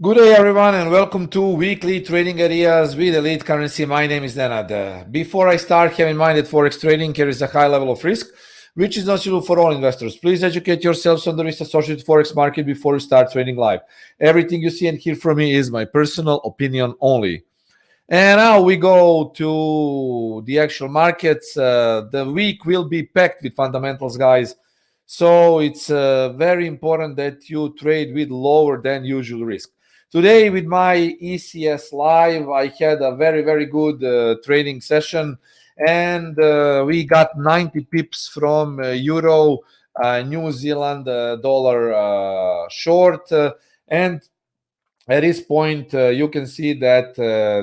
Good day, everyone, and welcome to Weekly Trading Ideas with Elite Currency. My name is Nenad. Before I start, have in mind that Forex trading carries a high level of risk, which is not suitable for all investors. Please educate yourselves on the risks associated with Forex market before you start trading live. Everything you see and hear from me is my personal opinion only. And now we go to the actual markets. The week will be packed with fundamentals, guys. So it's very important that you trade with lower than usual risk. Today, with my ECS Live, I had a very good trading session, and we got 90 pips from Euro, New Zealand dollar short. And at this point, you can see that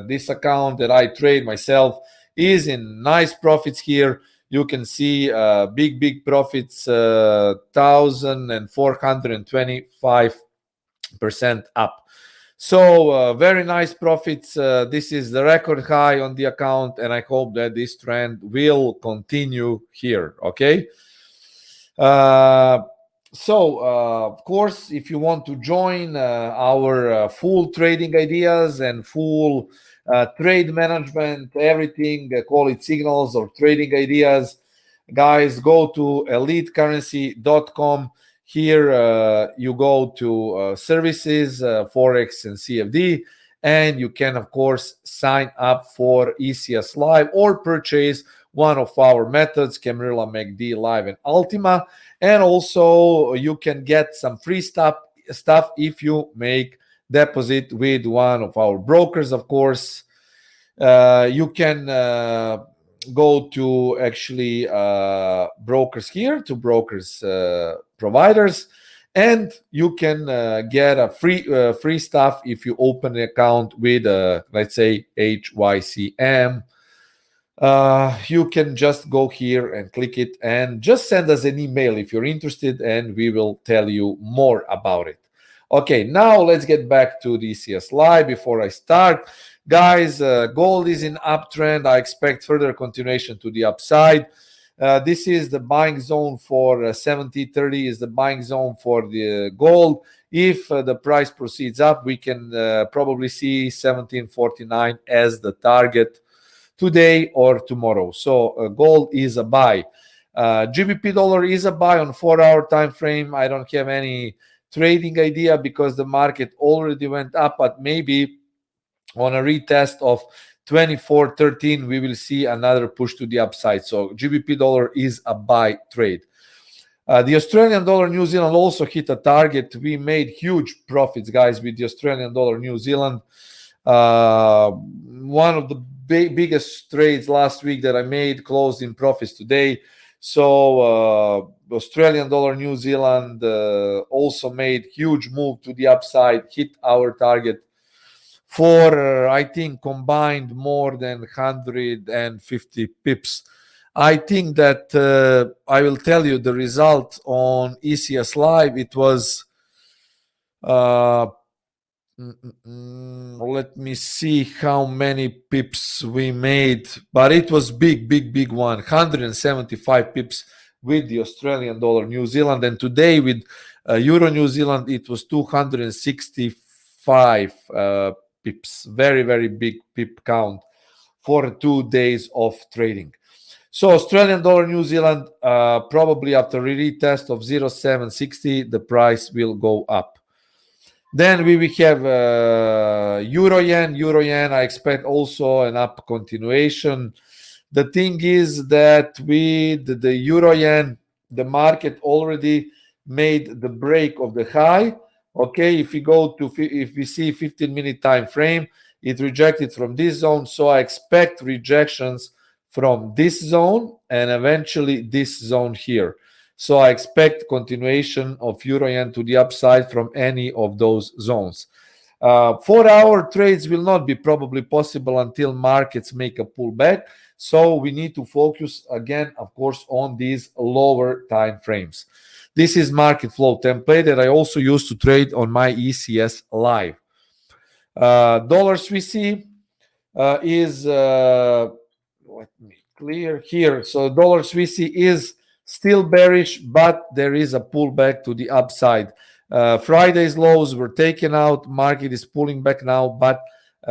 this account that I trade myself is in nice profits here. You can see big profits, 1,425% up. So very nice profits. This is the record high on the account, and I hope that this trend will continue here. Okay. Of course, if you want to join our full trading ideas and full trade management, everything, call it signals or trading ideas, guys, go to elitecurrency.com. Here you go to services, Forex and CFD, and you can, of course, sign up for ECS Live or purchase one of our methods, Camarilla, MACD, Live, and Ultima. And also you can get some free stuff if you make deposit with one of our brokers. Of course, you can go to actually brokers here, to brokers providers, and you can get a free stuff if you open an account with let's say HYCM. You can just go here and click it and just send us an email if you're interested, and we will tell you more about it. Okay, now let's get back to the ECS Live. Before I start, guys, gold is in uptrend. I expect further continuation to the upside. This is the buying zone for 70.30 is the buying zone for the gold. If the price proceeds up, we can probably see 17.49 as the target today or tomorrow. So gold is a buy. GBP dollar is a buy on 4-hour time frame. I don't have any trading idea because the market already went up, but maybe on a retest of 24.13 we will see another push to the upside. So GBP dollar is a buy trade. The Australian dollar New Zealand also hit a target. We made huge profits, guys, with the Australian dollar New Zealand. One of the biggest trades last week that I made closed in profits today. So Australian dollar New Zealand also made huge move to the upside, hit our target for I think combined more than 150 pips. I think that I will tell you the result on ECS Live. It was let me see how many pips we made, but it was big one, 175 pips with the Australian dollar New Zealand, and today with Euro New Zealand it was 265 pips. Very big pip count for 2 days of trading. So Australian dollar New Zealand, probably after a retest of 0.760 the price will go up. Then we will have Euro Yen. I expect also an up continuation. The thing is that with the Euro Yen, the market already made the break of the high. Okay, if we see 15-minute time frame, it rejected from this zone. So I expect rejections from this zone and eventually this zone here. So I expect continuation of Euro Yen to the upside from any of those zones. 4-hour trades will not be probably possible until markets make a pullback. So we need to focus again, of course, on these lower time frames. This is market flow template that I also use to trade on my ECS Live. Dollar Swissy is, let me clear here. So dollar Swissy is still bearish, but there is a pullback to the upside. Friday's lows were taken out. Market is pulling back now, but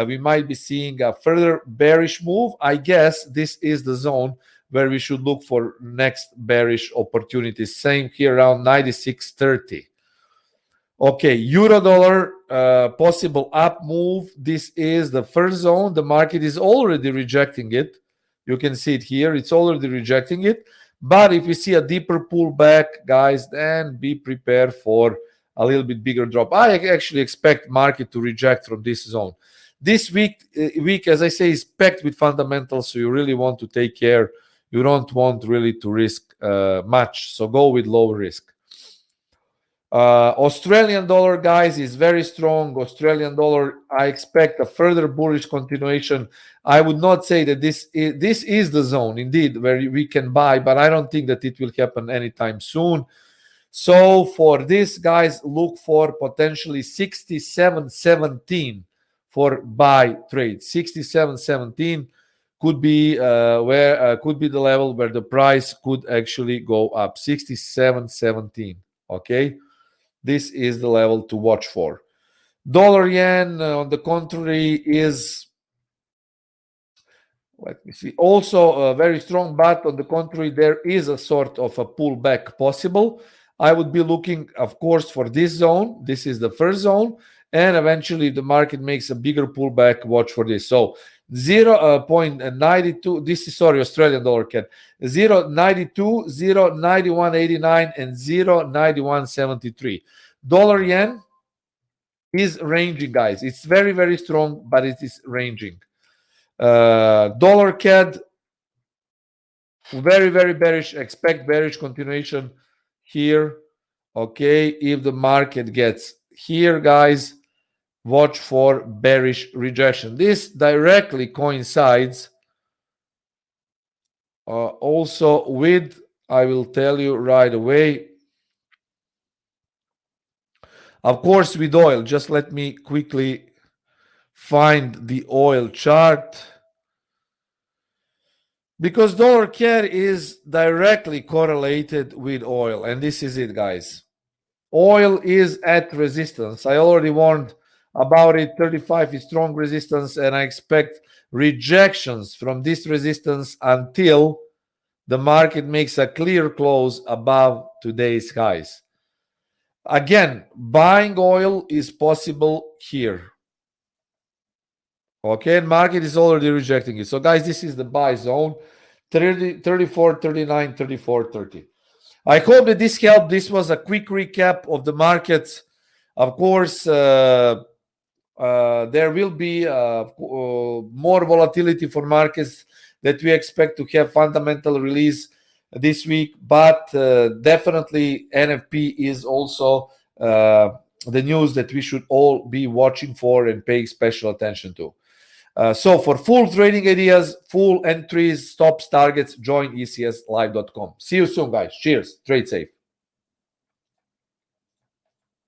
we might be seeing a further bearish move. I guess this is the zone where we should look for next bearish opportunities. Same here around 96.30. Okay, euro dollar possible up move. This is the first zone. The market is already rejecting it. You can see it here. It's already rejecting it. But if we see a deeper pullback, guys, then be prepared for a little bit bigger drop. I actually expect market to reject from this zone. This week, as I say, is packed with fundamentals, so you really want to take care. You don't want really to risk much, so go with low risk. Australian dollar, guys, is very strong. Australian dollar, I expect a further bullish continuation. I would not say that this is the zone, indeed, where we can buy, but I don't think that it will happen anytime soon. So for this, guys, look for potentially 67.17 for buy trade. 67.17 could be could be the level where the price could actually go up. 67.17. Okay. This is the level to watch for. Dollar yen, on the contrary, is, let me see, also very strong, but on the contrary, there is a sort of a pullback possible. I would be looking, of course, for this zone. This is the first zone, and eventually the market makes a bigger pullback. Watch for this. So 0.92, this is, sorry, Australian dollar, CAD, 0.92, 0.9189, and 0.9173. Dollar yen is ranging, guys. It's very, very strong, but it is ranging. Dollar CAD, very, very bearish. Expect bearish continuation here. Okay, if the market gets here, guys, watch for bearish rejection. This directly coincides also with, I will tell you right away, of course, with oil. Just let me quickly find the oil chart, because dollar CAD is directly correlated with oil, and this is it, guys. Oil is at resistance. I already warned about it. 35 is strong resistance, and I expect rejections from this resistance until the market makes a clear close above today's highs. Again, buying oil is possible here. Okay, and market is already rejecting it. So, guys, this is the buy zone, 30, 34, 39, 34, 30. I hope that this helped. This was a quick recap of the markets. Of course, there will be more volatility for markets that we expect to have fundamental release this week, but definitely NFP is also the news that we should all be watching for and paying special attention to. So for full trading ideas, full entries, stops, targets, join ecslive.com. See you soon, guys. Cheers. Trade safe.